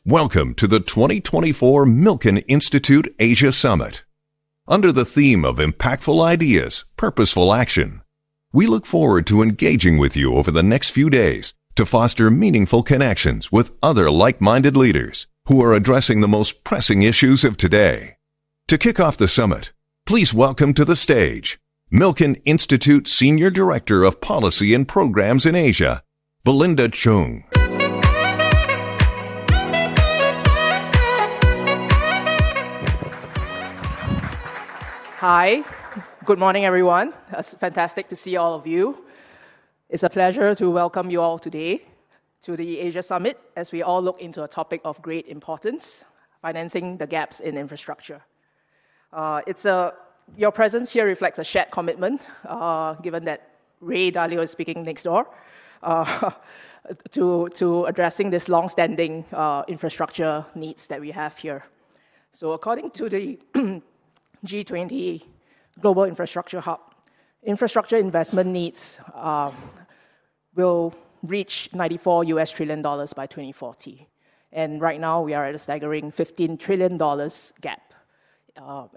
Welcome to the 2024 Milken Institute Asia Summit. Under the theme of impactful ideas, purposeful action, we look forward to engaging with you over the next few days to foster meaningful connections with other like-minded leaders who are addressing the most pressing issues of today. To kick off the summit, please welcome to the stage Milken Institute Senior Director of Policy and Programs in Asia, Belinda Chng. Hi, good morning everyone. It's fantastic to see all of you. It's a pleasure to welcome you all today to the Asia Summit as we all look into a topic of great importance, financing the gaps in infrastructure. Your presence here reflects a shared commitment, given that Ray Dalio is speaking next door, to addressing this long-standing infrastructure needs that we have here. So according to the G20 Global Infrastructure Hub, infrastructure investment needs will reach $94 trillion by 2040. And right now, we are at a staggering $15 trillion gap.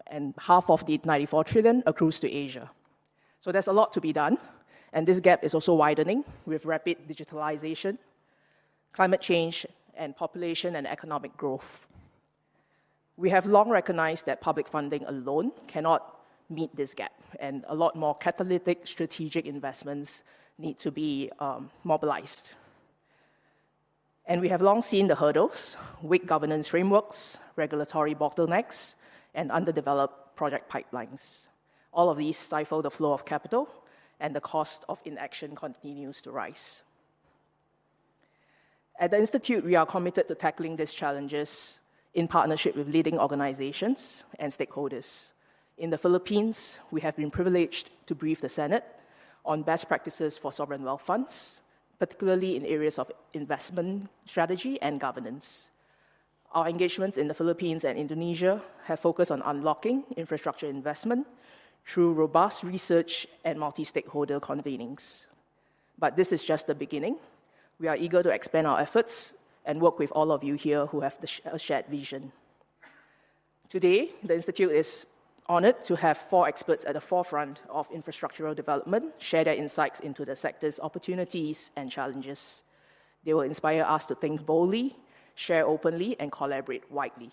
And half of the $94 trillion accrues to Asia. So there's a lot to be done. And this gap is also widening with rapid digitalization, climate change, and population and economic growth. We have long recognized that public funding alone cannot meet this gap, and a lot more catalytic strategic investments need to be mobilized. And we have long seen the hurdles, weak governance frameworks, regulatory bottlenecks, and underdeveloped project pipelines. All of these stifle the flow of capital, and the cost of inaction continues to rise. At the Institute, we are committed to tackling these challenges in partnership with leading organizations and stakeholders. In the Philippines, we have been privileged to brief the Senate on best practices for sovereign wealth funds, particularly in areas of investment strategy and governance. Our engagements in the Philippines and Indonesia have focused on unlocking infrastructure investment through robust research and multi-stakeholder convenings. But this is just the beginning. We are eager to expand our efforts and work with all of you here who have a shared vision. Today, the Institute is honored to have 4 experts at the forefront of infrastructural development share their insights into the sector's opportunities and challenges. They will inspire us to think boldly, share openly, and collaborate widely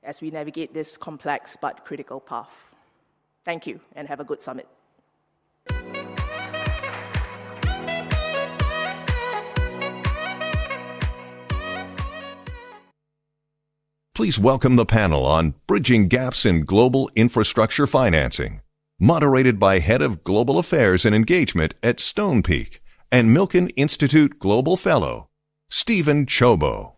as we navigate this complex but critical path. Thank you, and have a good summit. Please welcome the panel on Bridging Gaps in Global Infrastructure Financing, moderated by Head of Global Affairs and Engagement at Stone Peak and Milken Institute Global Fellow, Stephen Chobo.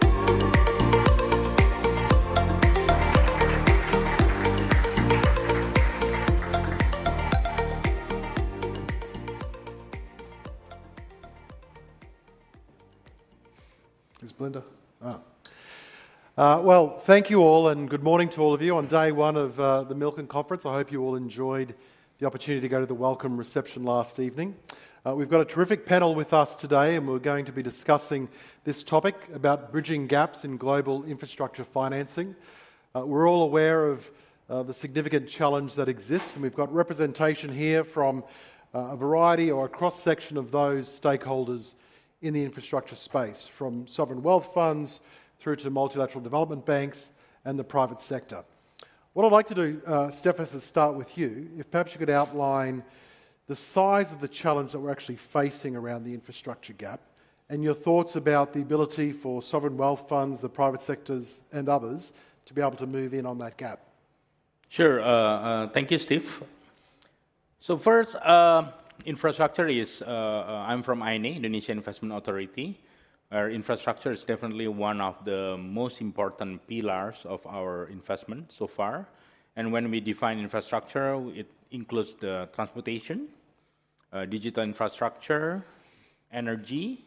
Is Belinda? Well, thank you all, and good morning to all of you on day one of the Milken Conference. I hope you all enjoyed the opportunity to go to the welcome reception last evening. We've got a terrific panel with us today, and we're going to be discussing this topic about bridging gaps in global infrastructure financing. We're all aware of the significant challenge that exists, and we've got representation here from a variety or a cross-section of those stakeholders in the infrastructure space, from sovereign wealth funds through to multilateral development banks and the private sector. What I'd like to do, Stephanie, is start with you. If perhaps you could outline the size of the challenge that we're actually facing around the infrastructure gap and your thoughts about the ability for sovereign wealth funds, the private sectors and others to be able to move in on that gap. Sure. Thank you, Steve. So first, infrastructure is, I'm from INA, Indonesia Investment Authority. Our infrastructure is definitely one of the most important pillars of our investment so far. And when we define infrastructure, it includes the transportation, digital infrastructure, energy,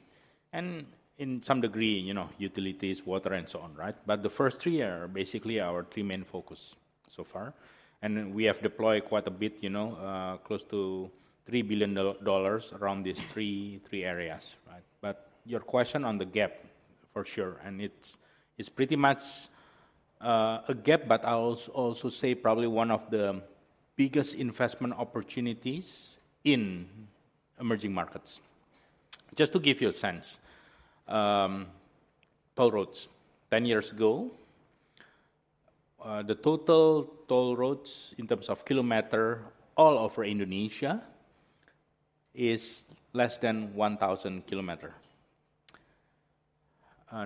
and in some degree, utilities, water, and so on, right? But the first 3 are basically our 3 main focus so far. And we have deployed quite a bit, close to $3 billion around these three areas, right? But your question on the gap, for sure, and It's pretty much a gap, but I'll also say probably one of the biggest investment opportunities in emerging markets. Just to give you a sense, toll roads. 10 years ago, the total toll roads in terms of kilometer all over Indonesia is less than 1,000 kilometers.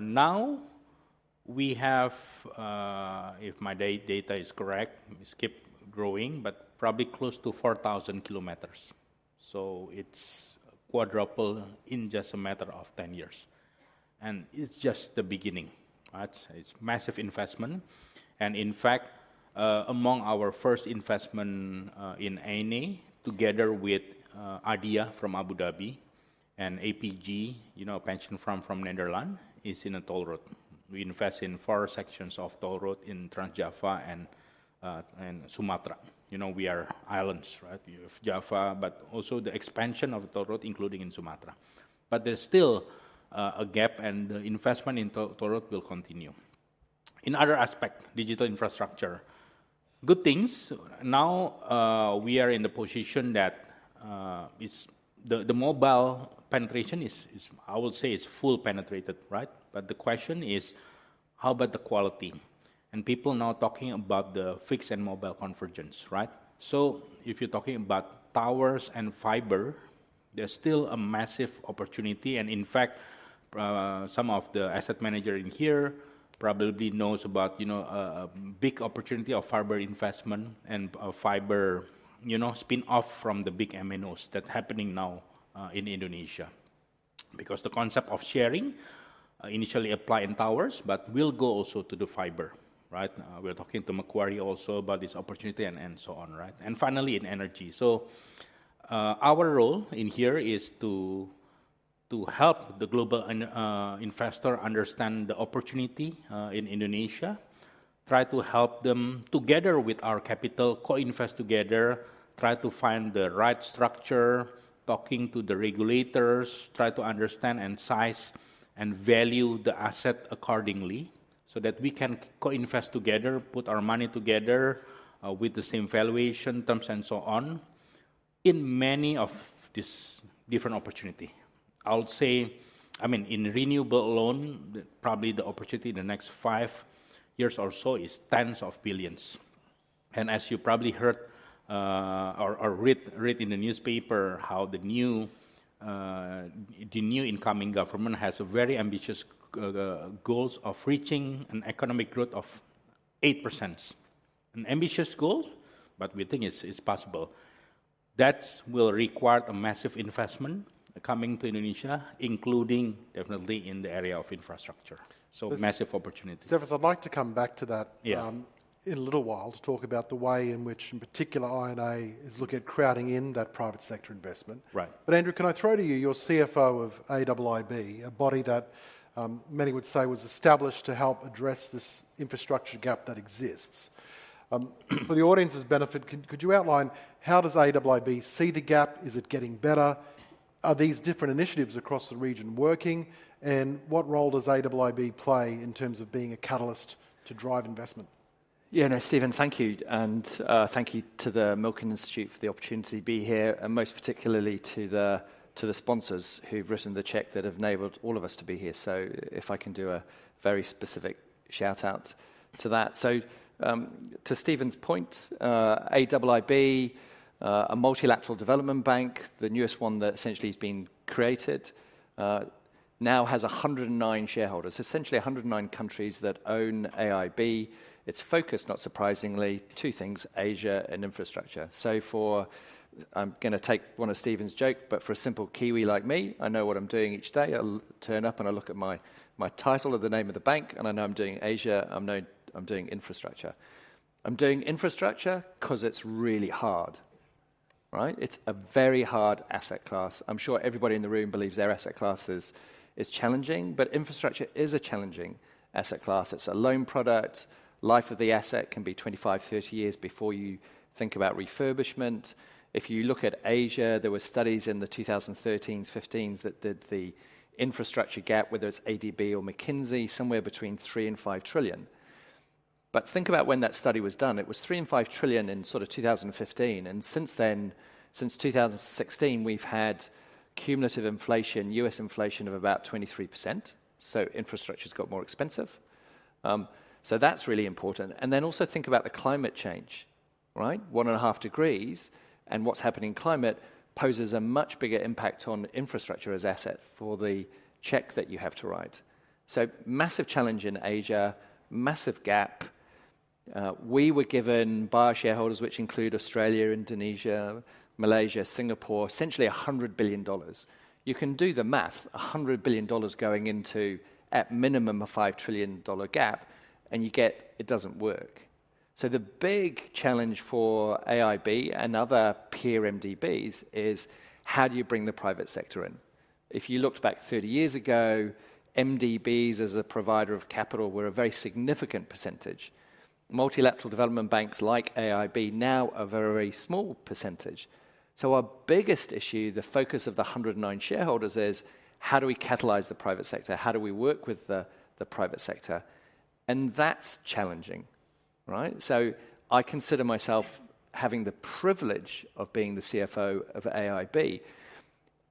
Now, we have, if my data is correct, it's keep growing, but probably close to 4,000 kilometers. So it's quadruple in just a matter of 10 years. And it's just the beginning, right? It's massive investment. And in fact, among our first investment in AIIB, together with ADIA from Abu Dhabi and APG, pension fund from Netherlands, is in a toll road. We invest in 4 sections of toll road in Trans-Java and Sumatra. We are islands, right? You have Java, but also the expansion of the toll road, including in Sumatra. But there's still a gap, and the investment in toll road will continue. In other aspect, digital infrastructure, good things. Now we are in the position that the mobile penetration is, I would say, is full penetrated, right? But the question is, how about the quality? And people now talking about the fixed and mobile convergence, right? So if you're talking about towers and fiber, there's still a massive opportunity. And in fact, some of the asset manager in here probably knows about, a big opportunity of fiber investment and fiber, spin off from the big MNOs that's happening now in Indonesia. Because the concept of sharing initially apply in towers, but will go also to the fiber, right? We're talking to Macquarie also about this opportunity and so on, right? And finally, in energy. So our role in here is to help the global investor understand the opportunity in Indonesia, try to help them together with our capital, co-invest together, try to find the right structure, talking to the regulators, try to understand and size and value the asset accordingly so that we can co-invest together, put our money together with the same valuation, terms and so on in many of these different opportunity. I would say, in renewable alone, probably the opportunity in the next 5 years or so is tens of billions. And as you probably heard or read in the newspaper, how the new incoming government has a very ambitious goals of reaching an economic growth of 8%. An ambitious goal, but we think it's possible. That will require a massive investment coming to Indonesia, including definitely in the area of infrastructure. So massive opportunity. Steffes, I'd like to come back to that in a little while to talk about the way in which, in particular, INA is looking at crowding in that private sector investment. Right. But Andrew, can I throw to you, you're CFO of AIIB, a body that many would say was established to help address this infrastructure gap that exists. For the audience's benefit, could you outline how does AIIB see the gap? Is it getting better? Are these different initiatives across the region working? And what role does AIIB play in terms of being a catalyst to drive investment? Yeah, no, Stephen, thank you. And thank you to the Milken Institute for the opportunity to be here, and most particularly to the sponsors who've written the check that have enabled all of us to be here. So if I can do a very specific shout out to that. So to Stephen's point, AIIB, a multilateral development bank, the newest one that essentially has been created, now has 109 shareholders, essentially 109 countries that own AIIB. It's focused, not surprisingly, 2 things, Asia and infrastructure. So I'm going to take one of Stephen's jokes, but for a simple Kiwi like me, I know what I'm doing each day. I'll turn up and I look at my title of the name of the bank, and I know I'm doing Asia, I'm doing infrastructure. I'm doing infrastructure because it's really hard, right? It's a very hard asset class. I'm sure everybody in the room believes their asset class is challenging, but infrastructure is a challenging asset class. It's a loan product. Life of the asset can be 25, 30 years before you think about refurbishment. If you look at Asia, there were studies in the 2013s, 15s that did the infrastructure gap, whether it's ADB or McKinsey, somewhere between 3 and 5 trillion. But think about when that study was done. It was 3 and 5 trillion in sort of 2015. And since then, since 2016, we've had cumulative inflation, US inflation of about 23%. So infrastructure's got more expensive. So that's really important. And then also think about the climate change, right? 1.5 degrees, and what's happening in climate poses a much bigger impact on infrastructure as asset for the check that you have to write. So massive challenge in Asia, massive gap. We were given by our shareholders, which include Australia, Indonesia, Malaysia, Singapore, essentially $100 billion. You can do the math, $100 billion going into, at minimum, a $5 trillion gap, and you get, it doesn't work. So the big challenge for AIIB and other peer MDBs is how do you bring the private sector in? If you looked back 30 years ago, MDBs as a provider of capital were a very significant percentage. Multilateral development banks like AIIB now are a very small percentage. So our biggest issue, the focus of the 109 shareholders is how do we catalyze the private sector? How do we work with the private sector? And that's challenging, right? So I consider myself having the privilege of being the CFO of AIIB.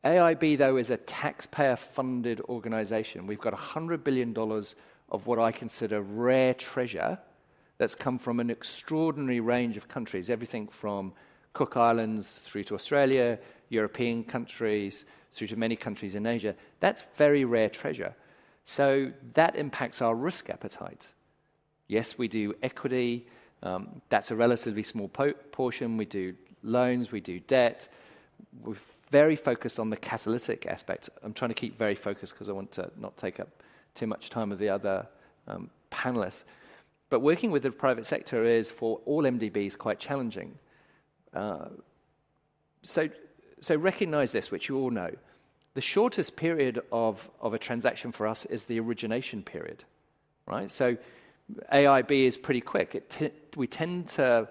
AIIB, though, is a taxpayer-funded organization. We've got $100 billion of what I consider rare treasure that's come from an extraordinary range of countries, everything from Cook Islands through to Australia, European countries, through to many countries in Asia. That's very rare treasure. So that impacts our risk appetite. Yes, we do equity. That's a relatively small portion. We do loans. We do debt. We're very focused on the catalytic aspect. I'm trying to keep very focused because I want to not take up too much time of the other panelists. But working with the private sector is, for all MDBs, quite challenging. So recognize this, which you all know. The shortest period of a transaction for us is the origination period, right? So AIIB is pretty quick. We tend to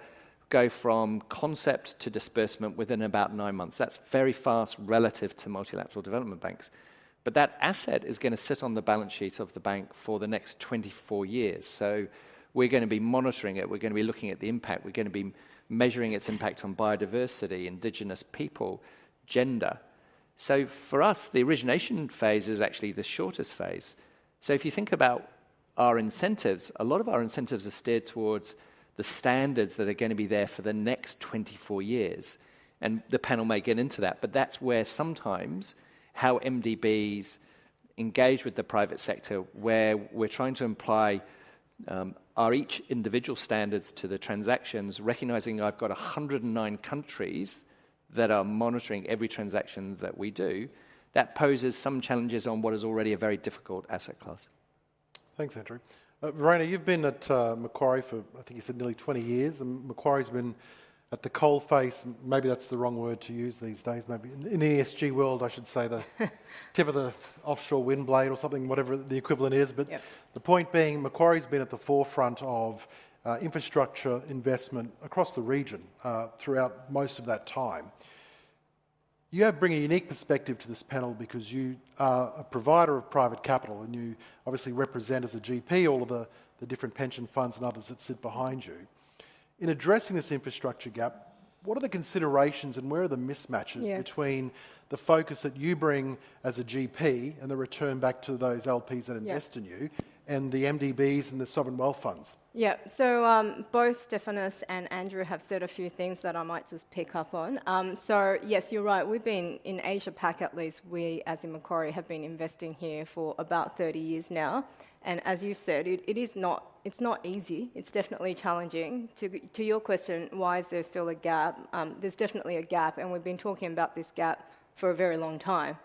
go from concept to disbursement within about 9 months. That's very fast relative to multilateral development banks. But that asset is going to sit on the balance sheet of the bank for the next 24 years. So we're going to be monitoring it. We're going to be looking at the impact. We're going to be measuring its impact on biodiversity, indigenous people, gender. So for us, the origination phase is actually the shortest phase. So if you think about our incentives, a lot of our incentives are steered towards the standards that are going to be there for the next 24 years. And the panel may get into that, but that's where sometimes how MDBs engage with the private sector, where we're trying to apply our each individual standards to the transactions, recognizing I've got 109 countries that are monitoring every transaction that we do. That poses some challenges on what is already a very difficult asset class. Thanks, Andrew. Verena, you've been at Macquarie for, I think you said, nearly 20 years, and Macquarie's been at the coalface, maybe that's the wrong word to use these days, maybe in the ESG world, I should say, the tip of the offshore wind blade or something, whatever the equivalent is. But yep. The point being, Macquarie's been at the forefront of infrastructure investment across the region throughout most of that time. You bring a unique perspective to this panel because you are a provider of private capital, and you obviously represent as a GP all of the different pension funds and others that sit behind you. In addressing this infrastructure gap, what are the considerations and where are the mismatches between the focus that you bring as a GP and the return back to those LPs that invest in you and the MDBs and the sovereign wealth funds? Yeah, so both Stephanus and Andrew have said a few things that I might just pick up on. So yes, you're right, we've been, in Asia Pac at least, we as in Macquarie have been investing here for about 30 years now. And as you've said, it's not easy. It's definitely challenging. To your question, why is there still a gap? There's definitely a gap, and we've been talking about this gap for a very long time.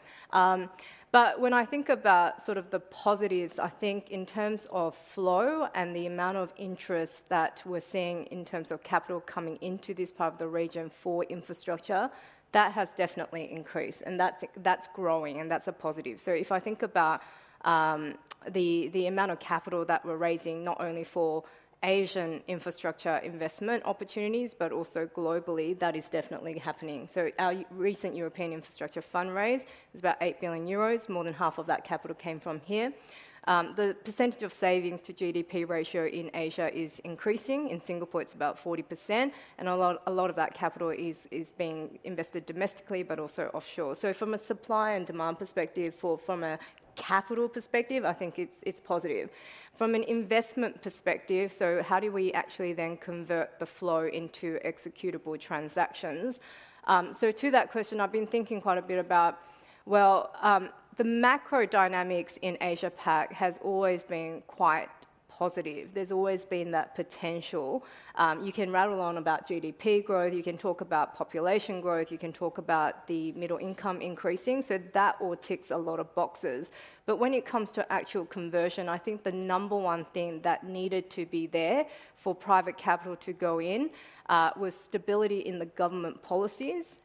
But when I think about sort of the positives, I think in terms of flow and the amount of interest that we're seeing in terms of capital coming into this part of the region for infrastructure, that has definitely increased, and that's growing, and that's a positive. So if I think about the amount of capital that we're raising, not only for Asian infrastructure investment opportunities, but also globally, that is definitely happening. So our recent European infrastructure fundraise is about 8 billion euros. More than half of that capital came from here. The percentage of savings to GDP ratio in Asia is increasing. In Singapore, it's about 40%, and a lot of that capital is being invested domestically, but also offshore. So from a supply and demand perspective, from a capital perspective, I think it's positive. From an investment perspective, so how do we actually then convert the flow into executable transactions? So to that question, I've been thinking quite a bit about, the macro dynamics in Asia-Pac has always been quite positive. There's always been that potential. You can rattle on about GDP growth, you can talk about population growth, you can talk about the middle income increasing, so that all ticks a lot of boxes. But when it comes to actual conversion, I think the number one thing that needed to be there for private capital to go in was stability in the government policies,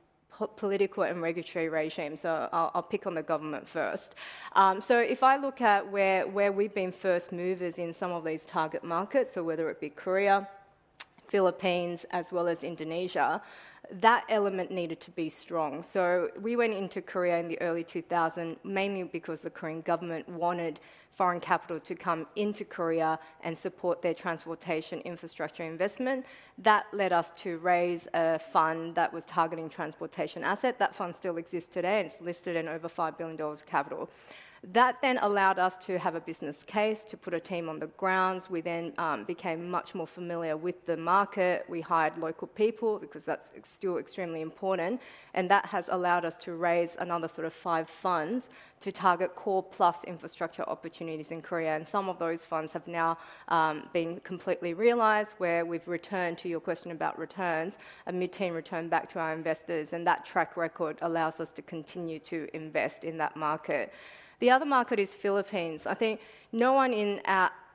political and regulatory regime. So I'll pick on the government first. So if I look at where we've been first movers in some of these target markets, so whether it be Korea, Philippines, as well as Indonesia, that element needed to be strong. So we went into Korea in the early 2000s, mainly because the Korean government wanted foreign capital to come into Korea and support their transportation infrastructure investment. That led us to raise a fund that was targeting transportation asset. That fund still exists today, and it's listed in over $5 billion of capital. That then allowed us to have a business case, to put a team on the grounds. We then became much more familiar with the market. We hired local people because that's still extremely important. And that has allowed us to raise another sort of 5 funds to target core plus infrastructure opportunities in Korea. And some of those funds have now been completely realized, where we've returned, to your question about returns, a mid-teen return back to our investors. And that track record allows us to continue to invest in that market. The other market is Philippines. I think no one in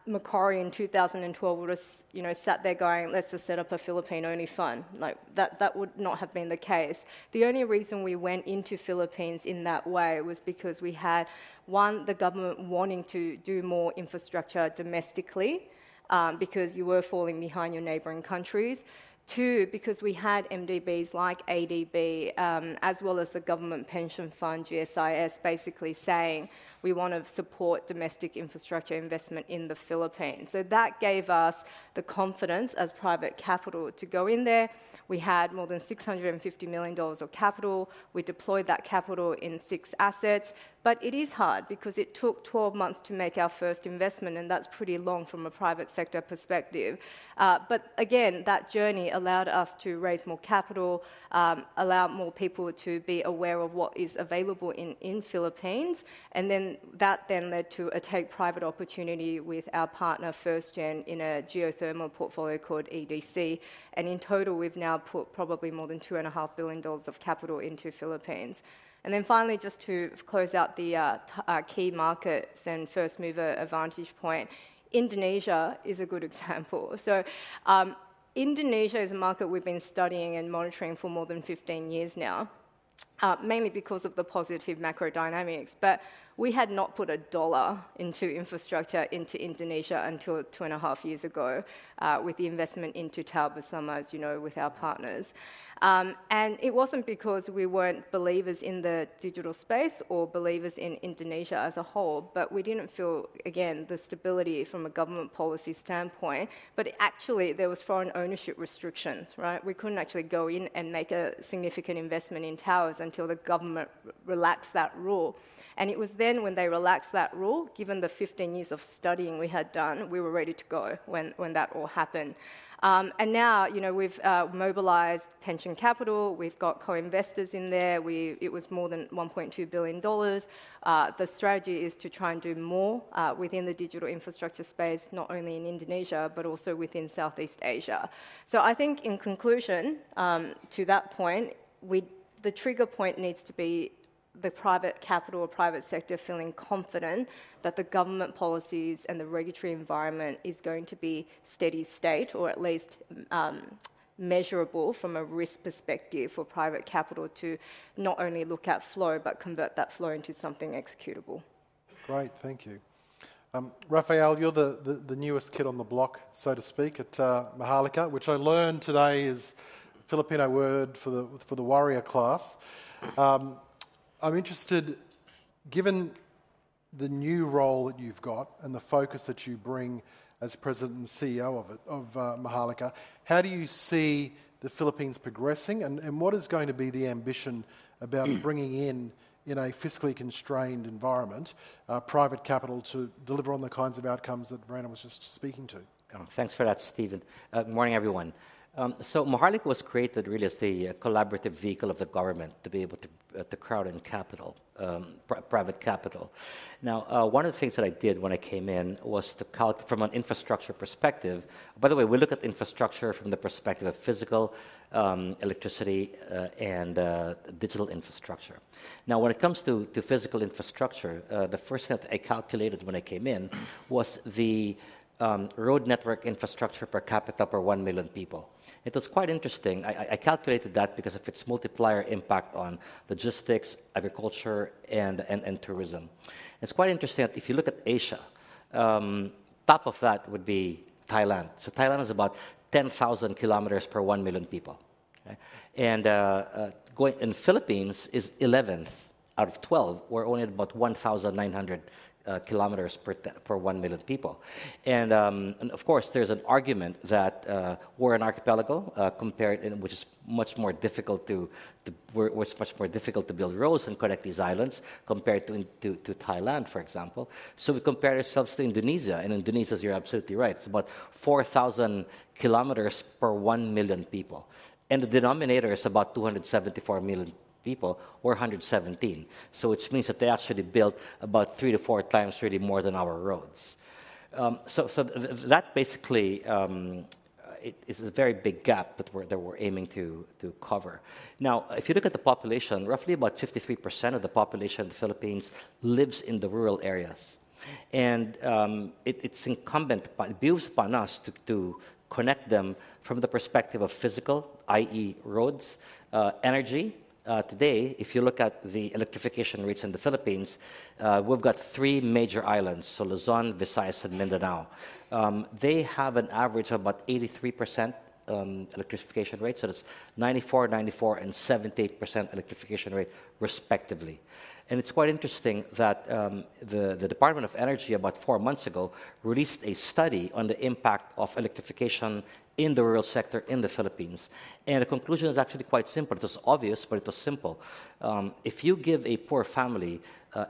Macquarie in 2012 would have, sat there going, let's just set up a Philippine-only fund. Like that would not have been the case. The only reason we went into Philippines in that way was because we had, one, the government wanting to do more infrastructure domestically, because you were falling behind your neighbouring countries. 2, because we had MDBs like ADB, as well as the government pension fund, GSIS, basically saying we want to support domestic infrastructure investment in the Philippines. So that gave us the confidence as private capital to go in there. We had more than $650 million of capital. We deployed that capital in 6 assets. But it is hard because it took 12 months to make our first investment, and that's pretty long from a private sector perspective. But again, that journey allowed us to raise more capital, allow more people to be aware of what is available in Philippines, and then that then led to a take-private opportunity with our partner FirstGen in a geothermal portfolio called EDC. And in total, we've now put probably more than $2.5 billion of capital into Philippines. And then finally, just to close out the key markets and first mover advantage point, Indonesia is a good example. So Indonesia is a market we've been studying and monitoring for more than 15 years now, mainly because of the positive macro dynamics. But we had not put $1 into infrastructure into Indonesia until 2.5 years ago, with the investment into Tower Bersama, as you know, with our partners. And it wasn't because we weren't believers in the digital space or believers in Indonesia as a whole, but we didn't feel, again, the stability from a government policy standpoint. But actually, there was foreign ownership restrictions, right? We couldn't actually go in and make a significant investment in towers until the government relaxed that rule. And it was then when they relaxed that rule, given the 15 years of studying we had done, we were ready to go when that all happened. And now, we've mobilized pension capital. We've got co-investors in there. It was more than $1.2 billion. The strategy is to try and do more within the digital infrastructure space, not only in Indonesia, but also within Southeast Asia. So I think in conclusion, to that point, the trigger point needs to be the private capital or private sector feeling confident that the government policies and the regulatory environment is going to be steady state, or at least measurable from a risk perspective for private capital to not only look at flow, but convert that flow into something executable. Great, thank you. Raphael, you're the newest kid on the block, so to speak, at Maharlika, which I learned today is a Filipino word for the warrior class. I'm interested, given the new role that you've got and the focus that you bring as President and CEO of Maharlika, how do you see the Philippines progressing, and what is going to be the ambition about bringing in a fiscally constrained environment, private capital to deliver on the kinds of outcomes that Verena was just speaking to? Thanks for that, Stephen. Good morning, everyone. So Maharlika was created really as the collaborative vehicle of the government to be able to crowd in capital, private capital. Now, one of the things that I did when I came in was to calculate from an infrastructure perspective. By the way, we look at infrastructure from the perspective of physical, electricity, and digital infrastructure. Now, when it comes to physical infrastructure, the first thing that I calculated when I came in was the road network infrastructure per capita per 1 million people. It was quite interesting. I calculated that because of its multiplier impact on logistics, agriculture, and tourism. It's quite interesting that if you look at Asia, top of that would be Thailand. So Thailand is about 10,000 kilometers per 1 million people. Okay? And going in Philippines is 11th out of 12. We're only at about 1,900 kilometers per 1 million people. And of course, there's an argument that we're an archipelago which is much more difficult it's much more difficult to build roads and connect these islands compared to Thailand, for example. So we compare ourselves to Indonesia, and Indonesia, you're absolutely right, it's about 4,000 kilometers per 1 million people. And the denominator is about 274 million people, or 117. So which means that they actually built about 3 to 4 times really more than our roads. That basically is a very big gap that we're aiming to cover. Now, if you look at the population, roughly about 53% of the population of the Philippines lives in the rural areas. And it's incumbent, it behooves upon us to connect them from the perspective of physical, i.e. roads, energy. Today, if you look at the electrification rates in the Philippines, we've got 3 major islands, so Luzon, Visayas, and Mindanao. They have an average of about 83% electrification rate, so that's 94, 94, and 78% electrification rate, respectively. And it's quite interesting that the Department of Energy, about 4 months ago, released a study on the impact of electrification in the rural sector in the Philippines. And the conclusion is actually quite simple. It was obvious, but it was simple. If you give a poor family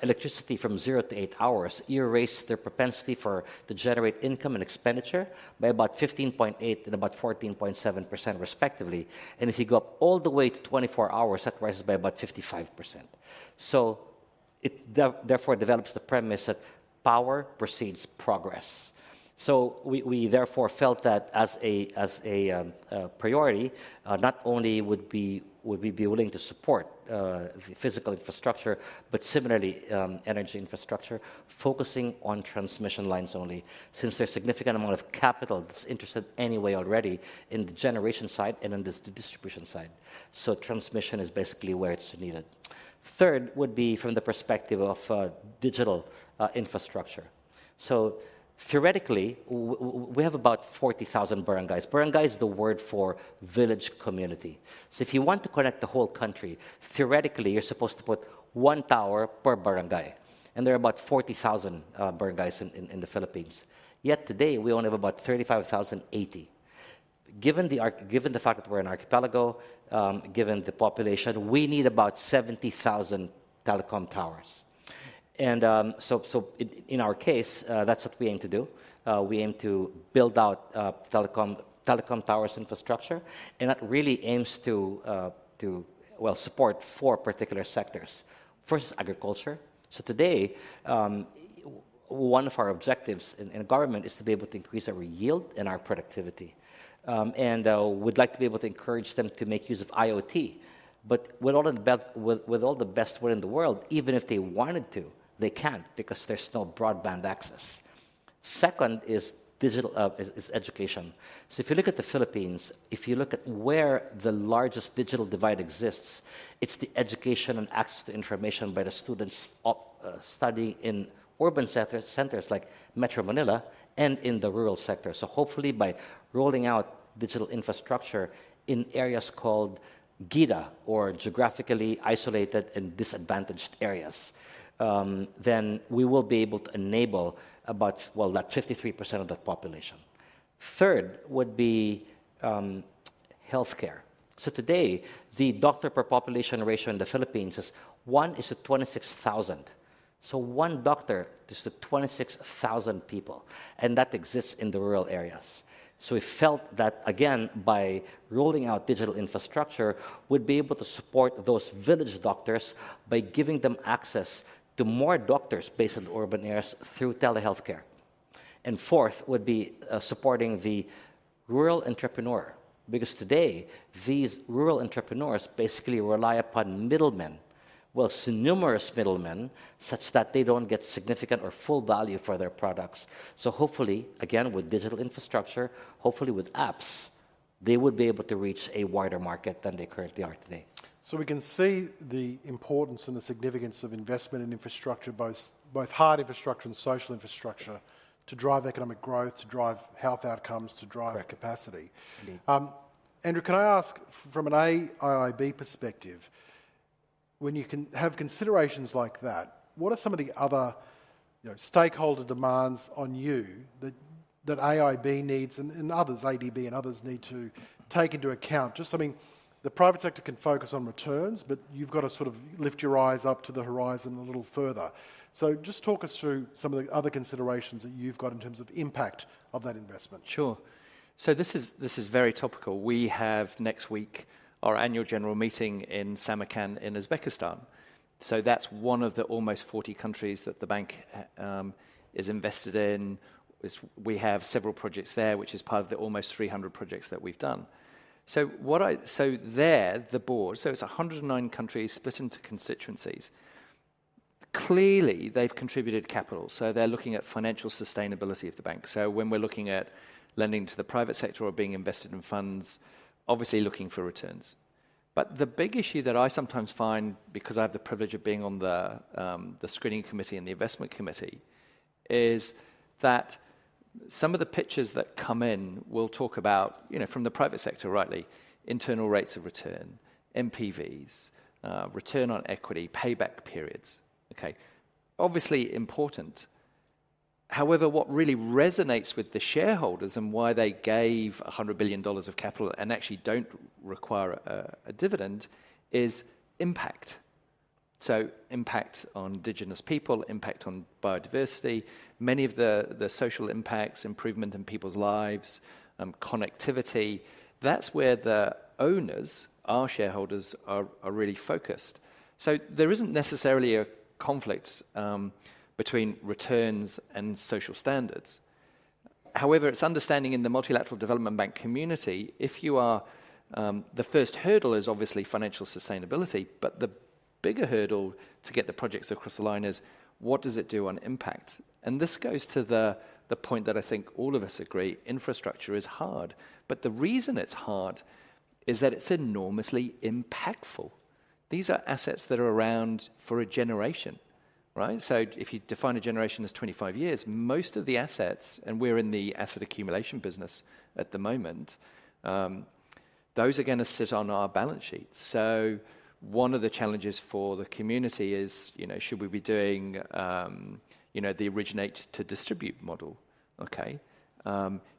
electricity from 0 to 8 hours, you raise their propensity to generate income and expenditure by about 15.8 and about 14.7% respectively. And if you go up all the way to 24 hours, that rises by about 55%. So it therefore develops the premise that power precedes progress. So we therefore felt that as a priority, not only would we be willing to support the physical infrastructure, but similarly energy infrastructure, focusing on transmission lines only, since there's a significant amount of capital that's interested anyway already in the generation side and in the distribution side. So transmission is basically where it's needed. Third would be from the perspective of digital infrastructure. So theoretically, we have about 40,000 barangays. Barangay is the word for village community. So if you want to connect the whole country, theoretically, you're supposed to put 1 tower per barangay. And there are about 40,000 barangays in the Philippines. Yet today, we only have about 35,080. Given the fact that we're an archipelago, given the population, we need about 70,000 telecom towers. And so in our case, that's what we aim to do. We aim to build out telecom towers infrastructure, and that really aims to support 4 particular sectors. First is agriculture. So today, one of our objectives in government is to be able to increase our yield and our productivity. And we'd like to be able to encourage them to make use of IoT. But with all the best will in the world, even if they wanted to, they can't because there's no broadband access. Second is digital is education. So if you look at the Philippines, if you look at where the largest digital divide exists, it's the education and access to information by the students studying in urban centers like Metro Manila and in the rural sector. So hopefully by rolling out digital infrastructure in areas called GIDA, or geographically isolated and disadvantaged areas, then we will be able to enable about, well, that 53% of that population. Third would be healthcare. So today, the doctor per population ratio in the Philippines is 1 is to 26,000. So one doctor is to 26,000 people, and that exists in the rural areas. So we felt that, again, by rolling out digital infrastructure, we'd be able to support those village doctors by giving them access to more doctors based in urban areas through telehealthcare. And fourth would be supporting the rural entrepreneur, because today, these rural entrepreneurs basically rely upon middlemen, well, so numerous middlemen, such that they don't get significant or full value for their products. So hopefully, again, with digital infrastructure, hopefully with apps, they would be able to reach a wider market than they currently are today. So we can see the importance and the significance of investment in infrastructure, both hard infrastructure and social infrastructure, to drive economic growth, to drive health outcomes, to drive Correct. capacity. Andrew, can I ask, from an AIIB perspective, when you can have considerations like that, what are some of the other stakeholder demands on you that AIIB needs and others, ADB and others, need to take into account? Just, I mean, the private sector can focus on returns, but you've got to sort of lift your eyes up to the horizon a little further. So just talk us through some of the other considerations that you've got in terms of impact of that investment. Sure. So this is very topical. We have next week our annual general meeting in Samarkand in Uzbekistan. So that's one of the almost 40 countries that the bank is invested in. We have several projects there, which is part of the almost 300 projects that we've done. So there, the board, so it's 109 countries split into constituencies. Clearly, they've contributed capital, so they're looking at financial sustainability of the bank. So when we're looking at lending to the private sector or being invested in funds, obviously looking for returns. But the big issue that I sometimes find, because I have the privilege of being on the screening committee and the investment committee, is that some of the pictures that come in will talk about, from the private sector, rightly, internal rates of return, MPVs, return on equity, payback periods. Okay, obviously important. However, what really resonates with the shareholders and why they gave $100 billion of capital and actually don't require a dividend is impact. So impact on indigenous people, impact on biodiversity, many of the social impacts, improvement in people's lives, connectivity. That's where the owners, our shareholders, are really focused. So there isn't necessarily a conflict between returns and social standards. However, it's understanding in the multilateral development bank community, if you are, the first hurdle is obviously financial sustainability, but the bigger hurdle to get the projects across the line is what does it do on impact? And this goes to the point that I think all of us agree, infrastructure is hard. But the reason it's hard is that it's enormously impactful. These are assets that are around for a generation. Right? So if you define a generation as 25 years, most of the assets, and we're in the asset accumulation business at the moment, those are going to sit on our balance sheet. So one of the challenges for the community is, should we be doing, the originate to distribute model? Okay.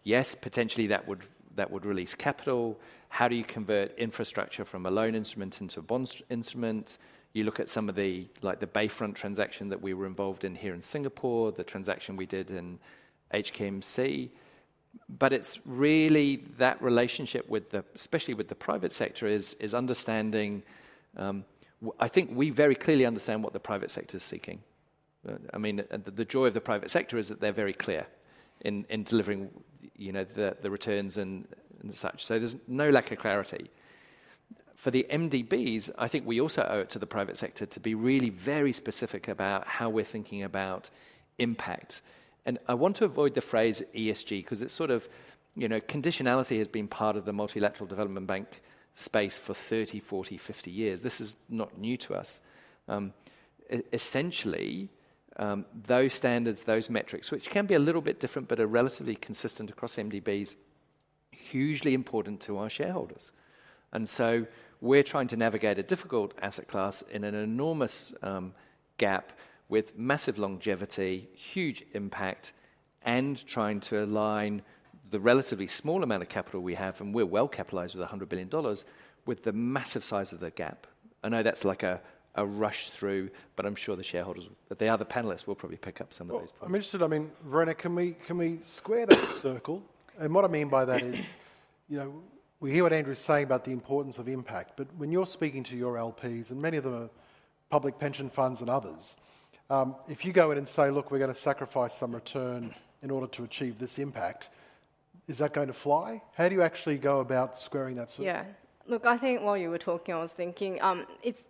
Yes, potentially that would release capital. How do you convert infrastructure from a loan instrument into a bond instrument? You look at some of the Bayfront transaction that we were involved in here in Singapore, the transaction we did in HKMC. But it's really that relationship especially with the private sector is understanding. I think we very clearly understand what the private sector is seeking. I mean, the joy of the private sector is that they're very clear in delivering, the returns and such. So there's no lack of clarity. For the MDBs, I think we also owe it to the private sector to be really very specific about how we're thinking about impact. And I want to avoid the phrase ESG because it's sort of, conditionality has been part of the multilateral development bank space for 30, 40, 50 years. This is not new to us. Essentially, those standards, those metrics, which can be a little bit different but are relatively consistent across MDBs, hugely important to our shareholders. And so we're trying to navigate a difficult asset class in an enormous gap with massive longevity, huge impact, and trying to align the relatively small amount of capital we have, and we're well capitalized with $100 billion, with the massive size of the gap. I know that's like a rush through, but I'm sure the shareholders, the other panelists will probably pick up some of those points. I'm interested, Verena, can we square that circle? And what I mean by that is, we hear what Andrew's saying about the importance of impact, but when you're speaking to your LPs, and many of them are public pension funds and others, if you go in and say, look, we're going to sacrifice some return in order to achieve this impact, is that going to fly? How do you actually go about squaring that circle? Yeah. Look, I think while you were talking, I was thinking,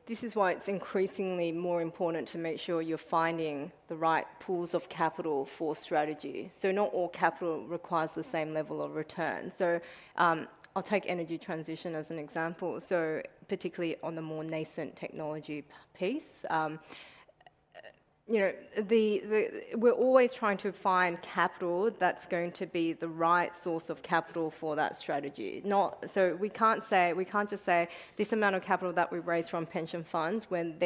this is why it's increasingly more important to make sure you're finding the right pools of capital for strategy. So not all capital requires the same level of return. So I'll take energy transition as an example. So particularly on the more nascent technology piece, we're always trying to find capital that's going to be the right source of capital for that strategy. So we can't just say this amount of capital that we raise from pension funds when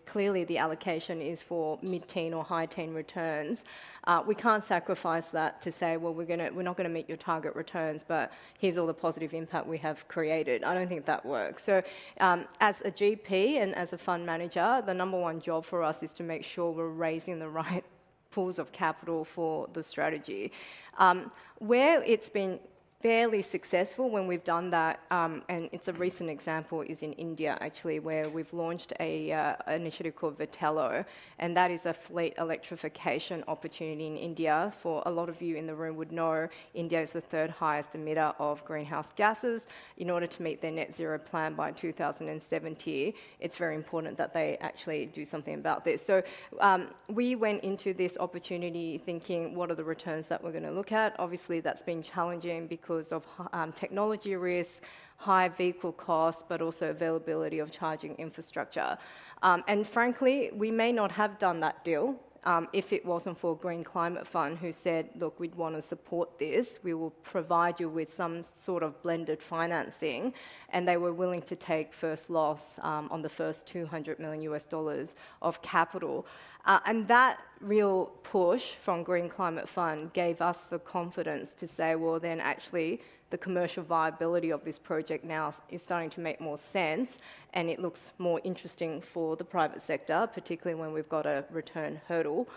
clearly the allocation is for mid-teen or high-teen returns. We can't sacrifice that to say, well, we're not going to meet your target returns, but here's all the positive impact we have created. I don't think that works. So as a GP and as a fund manager, the number one job for us is to make sure we're raising the right pools of capital for the strategy. Where it's been fairly successful when we've done that, and it's a recent example, is in India, actually, where we've launched an initiative called Vitello, and that is a fleet electrification opportunity in India. For a lot of you in the room would know, India is the third highest emitter of greenhouse gases. In order to meet their net zero plan by 2070, it's very important that they actually do something about this. So we went into this opportunity thinking, what are the returns that we're going to look at? Obviously, that's been challenging because of technology risk, high vehicle costs, but also availability of charging infrastructure. And frankly, we may not have done that deal if it wasn't for Green Climate Fund, who said, look, we'd want to support this. We will provide you with some sort of blended financing. And they were willing to take first loss on the first $200 million of capital. And that real push from Green Climate Fund gave us the confidence to say, well, then actually the commercial viability of this project now is starting to make more sense, and it looks more interesting for the private sector, particularly when we've got a return hurdle,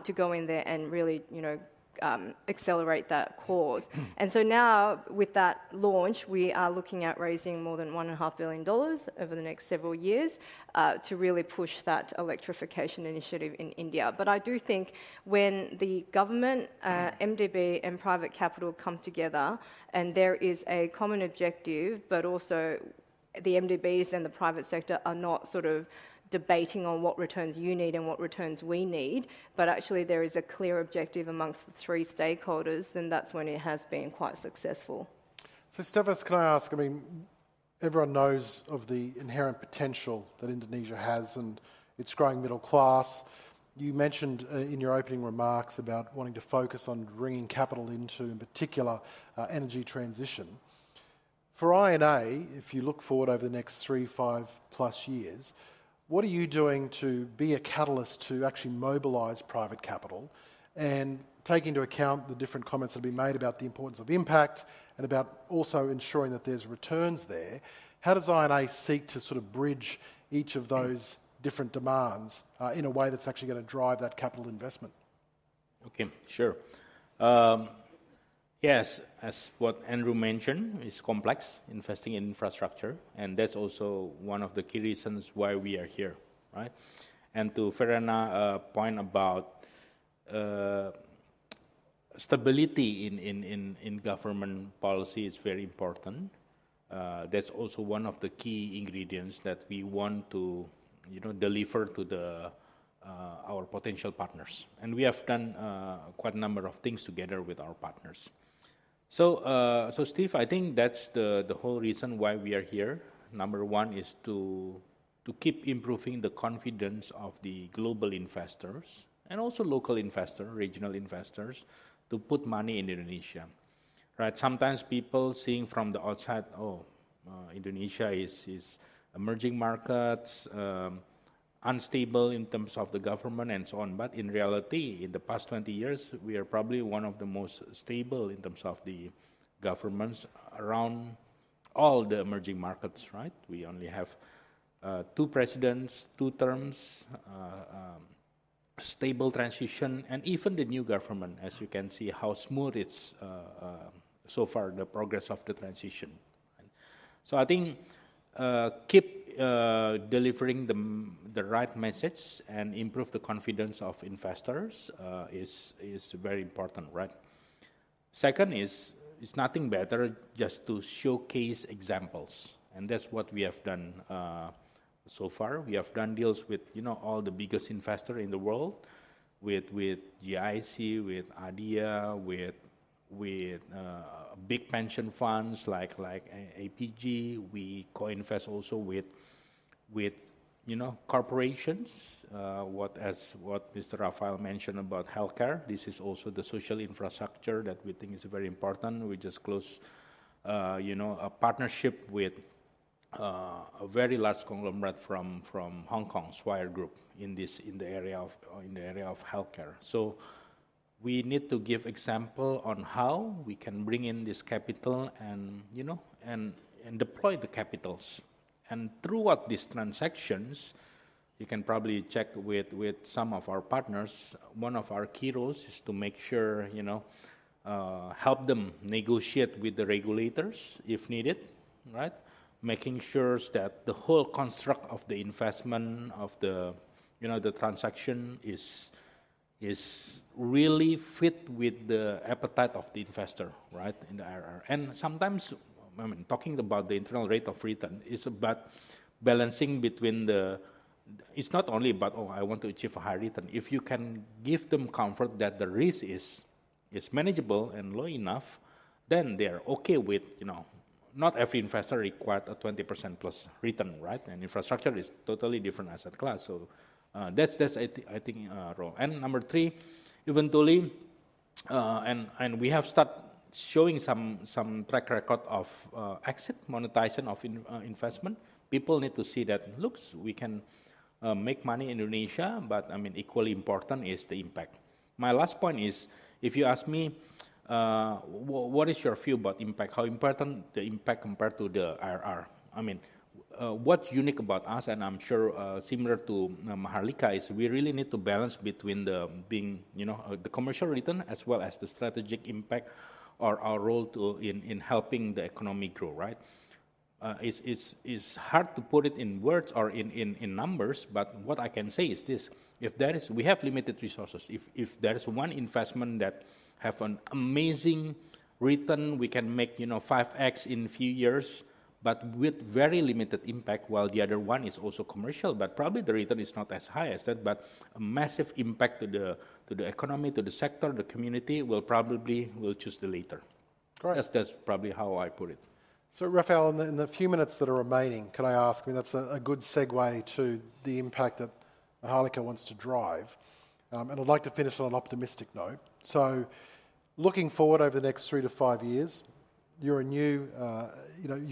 to go in there and really, accelerate that cause. And so now, with that launch, we are looking at raising more than $1.5 billion over the next several years to really push that electrification initiative in India. But I do think when the government, MDB and private capital come together and there is a common objective, but also the MDBs and the private sector are not sort of debating on what returns you need and what returns we need, but actually there is a clear objective amongst the three stakeholders, then that's when it has been quite successful. So Stefas, can I ask, everyone knows of the inherent potential that Indonesia has and its growing middle class. You mentioned in your opening remarks about wanting to focus on bringing capital into, in particular, energy transition. For INA, if you look forward over the next 3-5+ years, what are you doing to be a catalyst to actually mobilise private capital and take into account the different comments that have been made about the importance of impact and about also ensuring that there's returns there? How does INA seek to sort of bridge each of those different demands in a way that's actually going to drive that capital investment? Okay, sure. Yes, as what Andrew mentioned, it's complex, investing in infrastructure, and that's also one of the key reasons why we are here, right? And to Verena's point about stability in government policy is very important. That's also one of the key ingredients that we want to, deliver to our potential partners. And we have done quite a number of things together with our partners. So Steve, I think that's the whole reason why we are here. Number one is to keep improving the confidence of the global investors and also local investors, regional investors, to put money in Indonesia. Right? Sometimes people seeing from the outside, Indonesia is emerging markets, unstable in terms of the government and so on. But in reality, in the past 20 years, we are probably one of the most stable in terms of the governments around all the emerging markets, right? We only have 2 presidents, 2 terms, stable transition, and even the new government, as you can see how smooth it's so far, the progress of the transition. So I think keep delivering the right message and improve the confidence of investors is very important, right? Second is, it's nothing better just to showcase examples, and that's what we have done so far. We have done deals with all the biggest investors in the world, with GIC, with ADIA, with big pension funds like APG. We co-invest also with corporations. What Mr. Rafael mentioned about healthcare. This is also the social infrastructure that we think is very important. We just closed, a partnership with a very large conglomerate from Hong Kong, Swire Group, in the area of healthcare. So we need to give example on how we can bring in this capital and deploy the capitals. And throughout these transactions, you can probably check with some of our partners. One of our key roles is to make sure, help them negotiate with the regulators if needed, right? Making sure that the whole construct of the investment of the transaction is really fit with the appetite of the investor, right, in the IRR. And sometimes, talking about the internal rate of return, is about balancing between it's not only about, I want to achieve a high return. If you can give them comfort that the risk is manageable and low enough, then they're okay with, not every investor requires a 20% plus return, right? And infrastructure is totally different asset class. So that's I think role. And number 3, eventually, and we have started showing some track record of exit monetization of investment. People need to see that, looks, we can make money in Indonesia, but equally important is the impact. My last point is, if you ask me, what is your view about impact? How important the impact compared to the IRR? What's unique about us, and I'm sure similar to Maharlika, is we really need to balance between the commercial return as well as the strategic impact or our role in helping the economy grow, right? It's hard to put it in words or in numbers, but what I can say is this: we have limited resources. If there is one investment that have an amazing return, we can make 5x in few years, but with very limited impact, while the other one is also commercial, but probably the return is not as high as that, but a massive impact to the economy, to the sector, the community, we'll choose the later. Great. That's probably how I put it. So, Rafael, in the few minutes that are remaining, can I ask, that's a good segue to the impact that Maharlika wants to drive. And I'd like to finish on an optimistic note. So, looking forward over the next 3 to 5 years, you're you've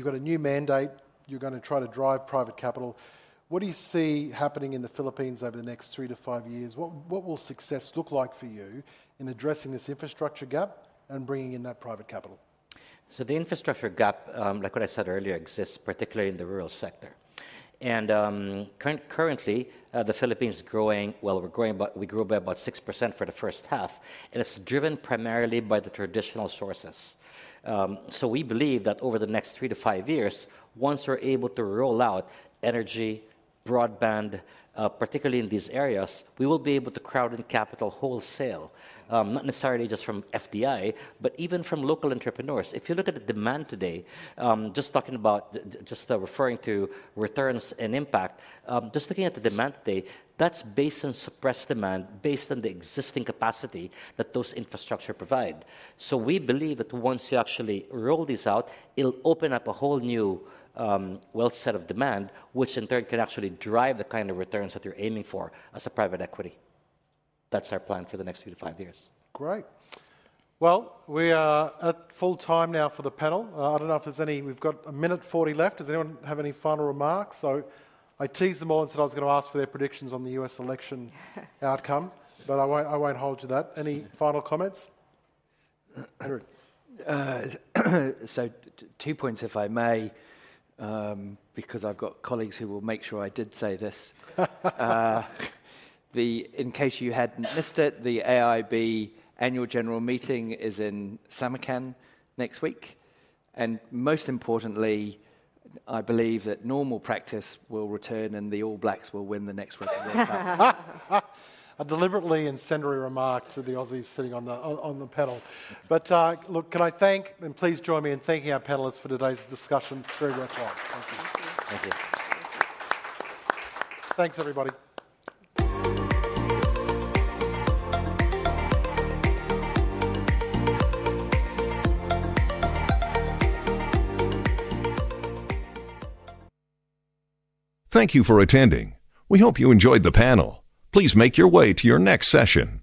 got a new mandate. You're going to try to drive private capital. What do you see happening in the Philippines over the next 3 to 5 years? What will success look like for you in addressing this infrastructure gap and bringing in that private capital? So the infrastructure gap, like what I said earlier, exists particularly in the rural sector. And currently, the Philippines is growing. Well, we grew by about 6% for the first half, and it's driven primarily by the traditional sources. So we believe that over the next 3 to 5 years, once we're able to roll out energy, broadband, particularly in these areas, we will be able to crowd in capital wholesale, not necessarily just from FDI, but even from local entrepreneurs. If you look at the demand today, referring to returns and impact, just looking at the demand today, that's based on suppressed demand, based on the existing capacity that those infrastructure provide. So we believe that once you actually roll these out, it'll open up a whole new wealth set of demand, which in turn can actually drive the kind of returns that you're aiming for as a private equity. that's our plan for the next 3 to 5 years. Great. Well, we are at full time now for the panel. I don't know if there's any, we've got 1:40 left. Does anyone have any final remarks? So I teased them all and said I was going to ask for their predictions on the US election outcome, but I won't hold to that. Any final comments? Andrew. So 2 points, if I may, because I've got colleagues who will make sure I did say this. In case you hadn't missed it, the AIIB annual general meeting is in Samarkand next week. And most importantly, I believe that normal practice will return and the All Blacks will win the next World Cup. A deliberately incendiary remark to the Aussies sitting on the panel. But look, can I thank, and please join me in thanking our panellists for today's discussion. It's very worthwhile. Thank you. Thank you. Thanks, everybody. Thank you for attending. We hope you enjoyed the panel. Please make your way to your next session.